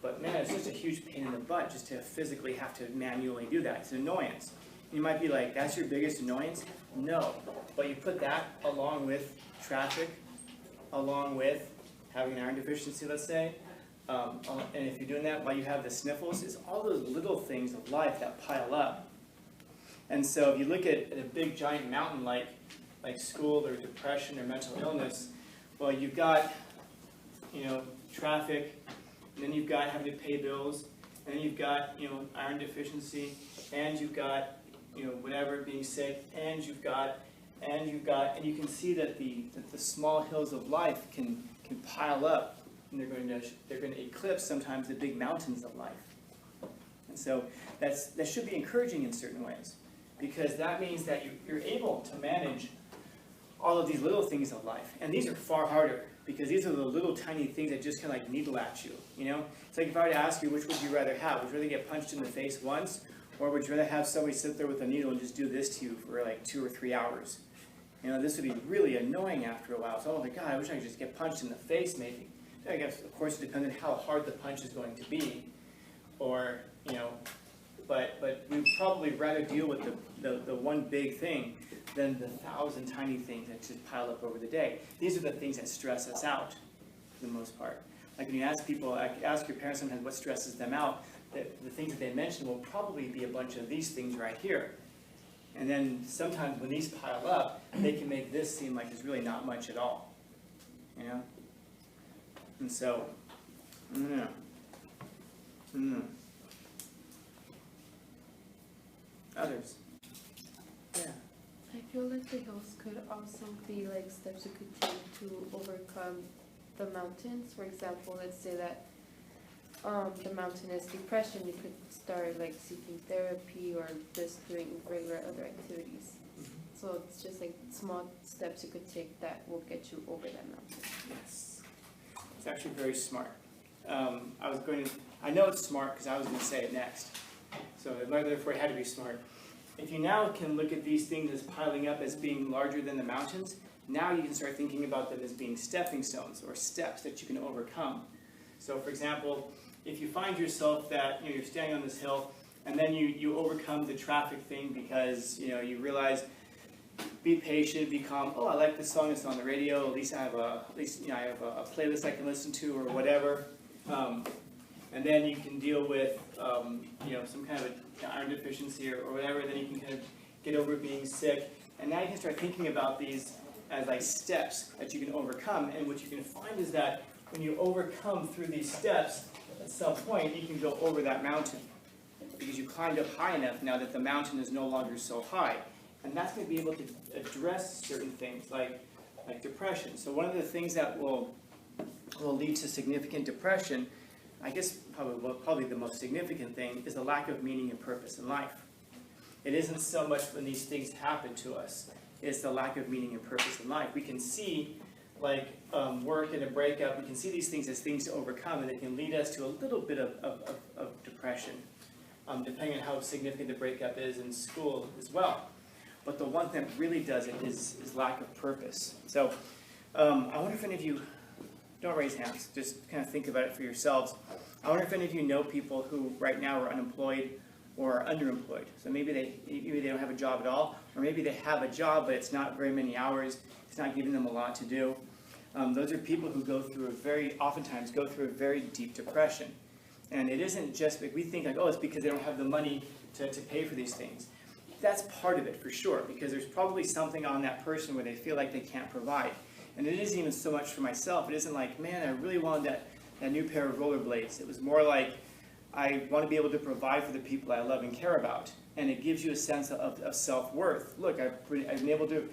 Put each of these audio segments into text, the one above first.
But man, it's just a huge pain in the butt just to physically have to manually do that. It's an annoyance. You might be like, that's your biggest annoyance? No. But you put that along with traffic, along with having an iron deficiency, let's say, and if you're doing that while you have the sniffles, it's all those little things of life that pile up. And so if you look at a big giant mountain like school or depression or mental illness, well, you've got, traffic, and then you've got having to pay bills, and then you've got, iron deficiency, and you've got, whatever, being sick, and you can see that the small hills of life can pile up, and they're going to eclipse sometimes the big mountains of life. And so that should be encouraging in certain ways, because that means that you're able to manage all of these little things of life. And these are far harder, because these are the little tiny things that just kind of like needle at you. It's like if I were to ask you, which would you rather have? Would you rather get punched in the face once, or would you rather have somebody sit there with a needle and just do this to you for like 2 or 3 hours? This would be really annoying after a while. So, oh my God, I wish I could just get punched in the face maybe. I guess, of course, it depends on how hard the punch is going to be. Or, but we'd probably rather deal with the one big thing than the 1,000 tiny things that just pile up over the day. These are the things that stress us out for the most part. Like when you ask people, ask your parents sometimes what stresses them out, the things that they mention will probably be a bunch of these things right here. And then sometimes when these pile up, they can make this seem like it's really not much at all. And so, Others? Yeah. I feel like the hills could also be like steps you could take to overcome the mountains. For example, let's say that the mountain is depression, you could start like seeking therapy or just doing regular other activities. So it's just like small steps you could take that will get you over that mountain. Yes. It's actually very smart. I know it's smart because I was going to say it next. So therefore it had to be smart. If you now can look at these things as piling up as being larger than the mountains, now you can start thinking about them as being stepping stones or steps that you can overcome. So for example, if you find yourself that you're standing on this hill and then you overcome the traffic thing because you realize, be patient, be calm. Oh, I like this song that's on the radio. At least I have a playlist I can listen to or whatever. And then you can deal with some kind of iron deficiency or whatever. Then you can kind of get over being sick. And now you can start thinking about these as like steps that you can overcome. And what you can find is that when you overcome through these steps, at some point you can go over that mountain because you climbed up high enough now that the mountain is no longer so high. And that's going to be able to address certain things like depression. So one of the things that will lead to significant depression, I guess probably the most significant thing, is the lack of meaning and purpose in life. It isn't so much when these things happen to us, it's the lack of meaning and purpose in life. We can see work and a breakup, we can see these things as things to overcome, and they can lead us to a little bit of depression, depending on how significant the breakup is in school as well. But the one thing that really does it is lack of purpose. So I wonder if any of you, don't raise hands, just kind of think about it for yourselves. I wonder if any of you know people who right now are unemployed or are underemployed. So maybe they don't have a job at all, or maybe they have a job but it's not very many hours, it's not giving them a lot to do. Those are people who oftentimes go through a very deep depression. And it isn't just, we think like, oh, it's because they don't have the money to pay for these things. That's part of it for sure, because there's probably something on that person where they feel like they can't provide. And it isn't even so much for myself. It isn't like, man, I really wanted that new pair of rollerblades. It was more like, I want to be able to provide for the people I love and care about. And it gives you a sense of self-worth. Look, I've been able to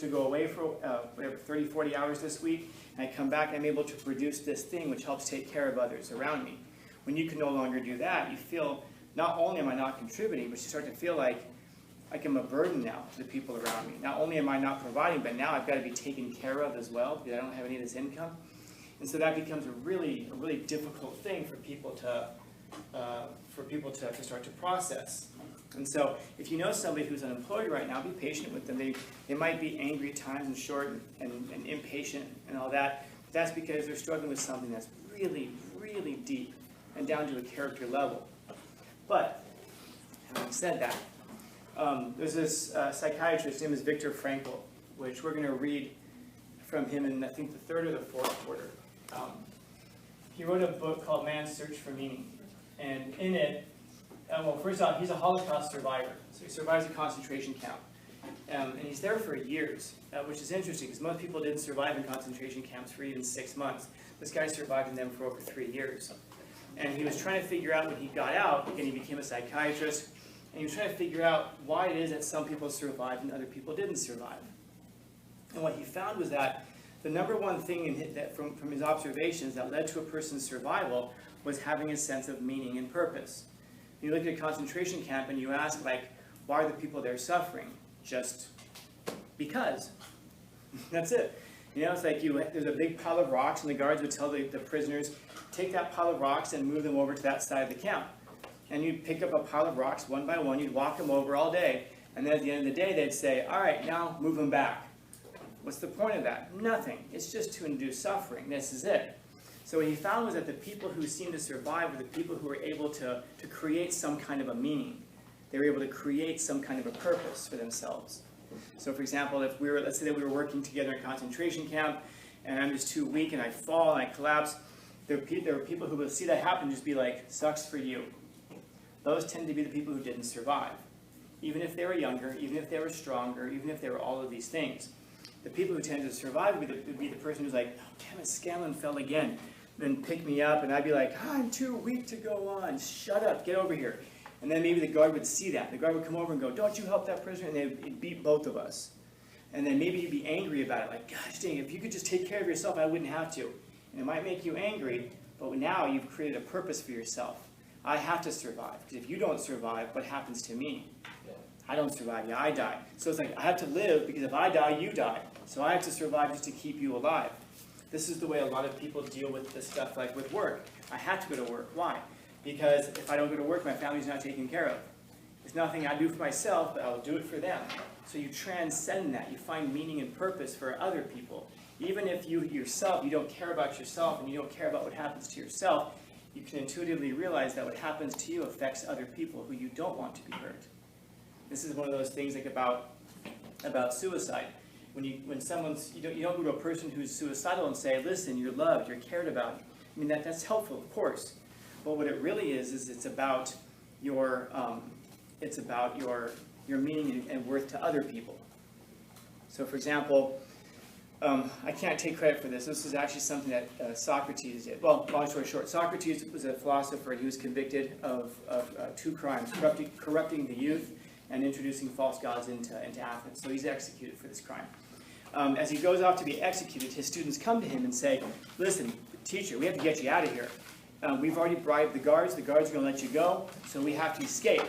go away for 30, 40 hours this week, and I come back and I'm able to produce this thing which helps take care of others around me. When you can no longer do that, you feel, not only am I not contributing, but you start to feel like I'm a burden now to the people around me. Not only am I not providing, but now I've got to be taken care of as well because I don't have any of this income. And so that becomes a really difficult thing for people to start to process. And so if you know somebody who's unemployed right now, be patient with them. They might be angry at times and short and impatient and all that. But that's because they're struggling with something that's really deep and down to a character level. But, having said that, there's this psychiatrist, his name is Viktor Frankel, which we're going to read from him in, I think, the third or the fourth quarter. He wrote a book called Man's Search for Meaning. And in it, well, first off, he's a Holocaust survivor. So he survives a concentration camp. And he's there for years, which is interesting because most people didn't survive in concentration camps for even 6 months. This guy survived in them for over 3 years. And he was trying to figure out when he got out, again, he became a psychiatrist, and he was trying to figure out why it is that some people survived and other people didn't survive. And what he found was that the number one thing from his observations that led to a person's survival was having a sense of meaning and purpose. You look at a concentration camp and you ask, like, why are the people there suffering? Just because. That's it. You know, it's like there's a big pile of rocks, and the guards would tell the prisoners, take that pile of rocks and move them over to that side of the camp. And you'd pick up a pile of rocks one by one, you'd walk them over all day, and then at the end of the day they'd say, all right, now move them back. What's the point of that? Nothing. It's just to induce suffering. This is it. So what he found was that the people who seemed to survive were the people who were able to create some kind of a meaning. They were able to create some kind of a purpose for themselves. So for example, if let's say that we were working together in a concentration camp, and I'm just too weak and I fall and I collapse, there are people who will see that happen and just be like, sucks for you. Those tend to be the people who didn't survive. Even if they were younger, even if they were stronger, even if they were all of these things. The people who tend to survive would be the person who's like, oh, damn it, Scanlon fell again. Then pick me up, and I'd be like, oh, I'm too weak to go on. Shut up, get over here. And then maybe the guard would see that. The guard would come over and go, don't you help that prisoner? And they'd beat both of us. And then maybe you'd be angry about it, like, gosh dang, if you could just take care of yourself, I wouldn't have to. And it might make you angry, but now you've created a purpose for yourself. I have to survive, because if you don't survive, what happens to me? I don't survive, yeah, I die. So it's like, I have to live, because if I die, you die. So I have to survive just to keep you alive. This is the way a lot of people deal with this stuff, like with work. I have to go to work. Why? Because if I don't go to work, my family's not taken care of. It's nothing I do for myself, but I'll do it for them. So you transcend that. You find meaning and purpose for other people. Even if you yourself, you don't care about yourself and you don't care about what happens to yourself, you can intuitively realize that what happens to you affects other people who you don't want to be hurt. This is one of those things like about suicide. When someone's, you don't go to a person who's suicidal and say, listen, you're loved, you're cared about. I mean, that's helpful, of course. But what it really is it's about your meaning and worth to other people. So for example, I can't take credit for this. This is actually something that Socrates did. Well, long story short, Socrates was a philosopher, and he was convicted of 2 crimes, corrupting the youth and introducing false gods into Athens. So he's executed for this crime. As he goes off to be executed, his students come to him and say, listen, teacher, we have to get you out of here. We've already bribed the guards are going to let you go, so we have to escape.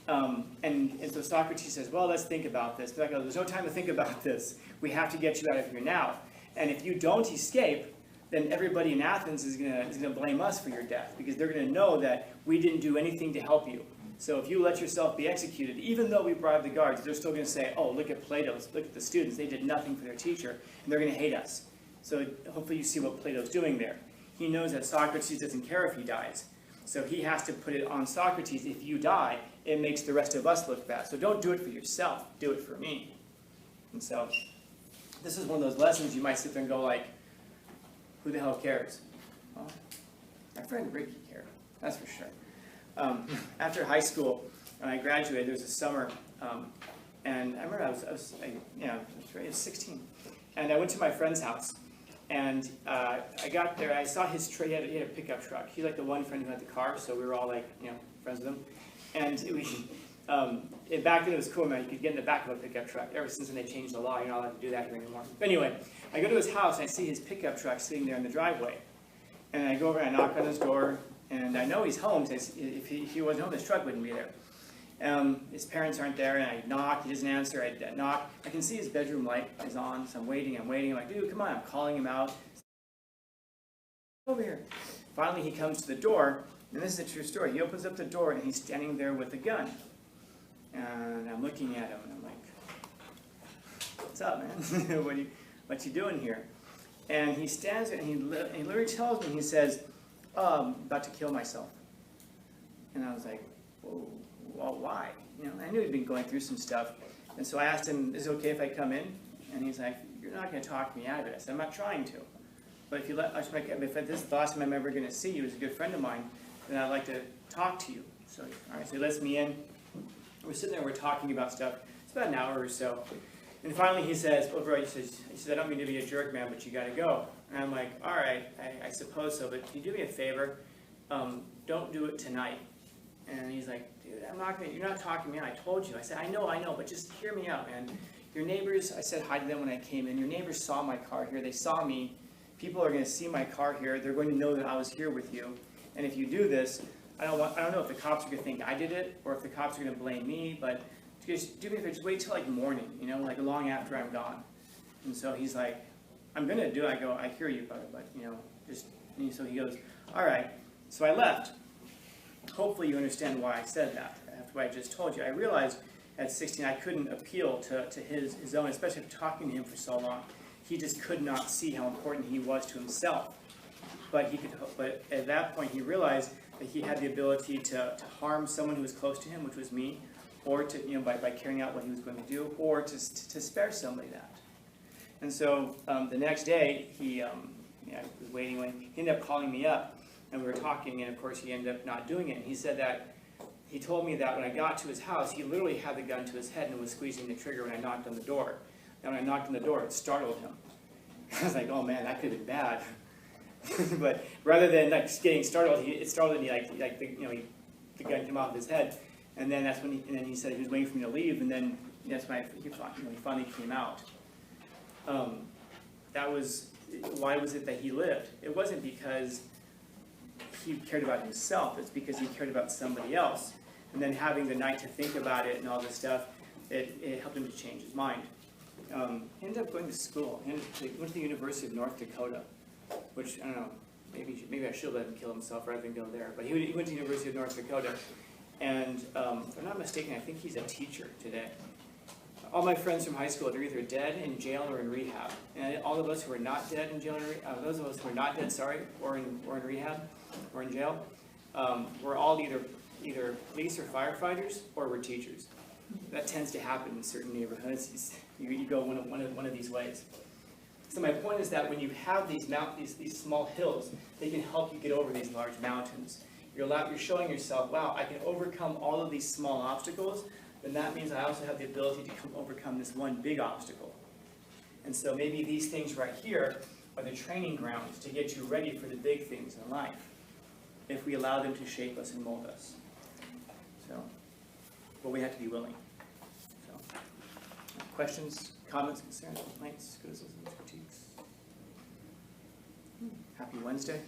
And so Socrates says, well, let's think about this. They're like, oh, there's no time to think about this. We have to get you out of here now. And if you don't escape, then everybody in Athens is going to blame us for your death, because they're going to know that we didn't do anything to help you. So if you let yourself be executed, even though we bribed the guards, they're still going to say, oh, look at Plato, look at the students, they did nothing for their teacher, and they're going to hate us. So hopefully you see what Plato's doing there. He knows that Socrates doesn't care if he dies. So he has to put it on Socrates, if you die, it makes the rest of us look bad. So don't do it for yourself, do it for me. And so this is one of those lessons you might sit there and go like, who the hell cares? Well, my friend Ricky cared, that's for sure. After high school, when I graduated, there was a summer, and I remember I was 16, and I went to my friend's house, and I got there, I saw his trade, he had a pickup truck. He's like the one friend who had the car, so we were all like, friends with him. And back then it was cool, man, you could get in the back of a pickup truck. Ever since then they changed the law, you're not allowed to do that here anymore. But anyway, I go to his house, and I see his pickup truck sitting there in the driveway. And I go over and I knock on his door, and I know he's home, so if he wasn't home, his truck wouldn't be there. His parents aren't there, and I knock, he doesn't answer, I knock. I can see his bedroom light is on, so I'm waiting, I'm like, dude, come on, I'm calling him out. Over here. Finally, he comes to the door, and this is a true story. He opens up the door, and he's standing there with a gun. And I'm looking at him, and I'm like, what's up, man? what you doing here? And he stands there, and he literally tells me, he says, about to kill myself. And I was like, whoa, well, why? You know, I knew he'd been going through some stuff. And so I asked him, is it okay if I come in? And he's like, you're not going to talk me out of it. I said, I'm not trying to. But if this is the last time I'm ever going to see you as a good friend of mine, then I'd like to talk to you. So, all right, so he lets me in. We're sitting there, we're talking about stuff. It's about an hour or so. And finally he says, well, bro, he says, I don't mean to be a jerk, man, but you got to go. And I'm like, all right, I suppose so, but can you do me a favor? Don't do it tonight. And he's like, dude, you're not talking to me. I told you. I said, I know, but just hear me out, man. Your neighbors, I said hi to them when I came in. Your neighbors saw my car here. They saw me. People are going to see my car here. They're going to know that I was here with you. And if you do this, I don't know if the cops are going to think I did it or if the cops are going to blame me, but just do me a favor, just wait till like morning, you know, like long after I'm gone. And so he's like, I'm going to do it. I go, I hear you, brother, but, you know, just, and so he goes, all right. So I left. Hopefully you understand why I said that after what I just told you. I realized at 16 I couldn't appeal to his own, especially after talking to him for so long. He just could not see how important he was to himself. But at that point he realized that he had the ability to harm someone who was close to him, which was me, or to, you know, by carrying out what he was going to do, or to spare somebody that. And so the next day he was waiting when he ended up calling me up, and we were talking, and of course he ended up not doing it. And he said that he told me that when I got to his house, he literally had the gun to his head and was squeezing the trigger when I knocked on the door. And when I knocked on the door, it startled him. I was like, oh man, that could have been bad. But rather than like just getting startled, it startled me like the gun came off his head, and then that's when he said he was waiting for me to leave, and then that's when he finally came out. Why was it that he lived? It wasn't because he cared about himself. It's because he cared about somebody else. And then having the night to think about it and all this stuff, it helped him to change his mind. He ended up going to school. He went to the University of North Dakota, which, I don't know, maybe I should let him kill himself rather than go there. But he went to the University of North Dakota, and if I'm not mistaken, I think he's a teacher today. All my friends from high school are either dead, in jail, or in rehab. And all of us who are not dead in jail, those of us who are not dead, or in rehab, or in jail, we're all either police or firefighters, or we're teachers. That tends to happen in certain neighborhoods. You go one of these ways. So my point is that when you have these small hills, they can help you get over these large mountains. You're showing yourself, wow, I can overcome all of these small obstacles, then that means I also have the ability to overcome this one big obstacle. And so maybe these things right here are the training grounds to get you ready for the big things in life, if we allow them to shape us and mold us. So, but we have to be willing. So, questions, comments, concerns, complaints, criticisms, critiques? Happy Wednesday.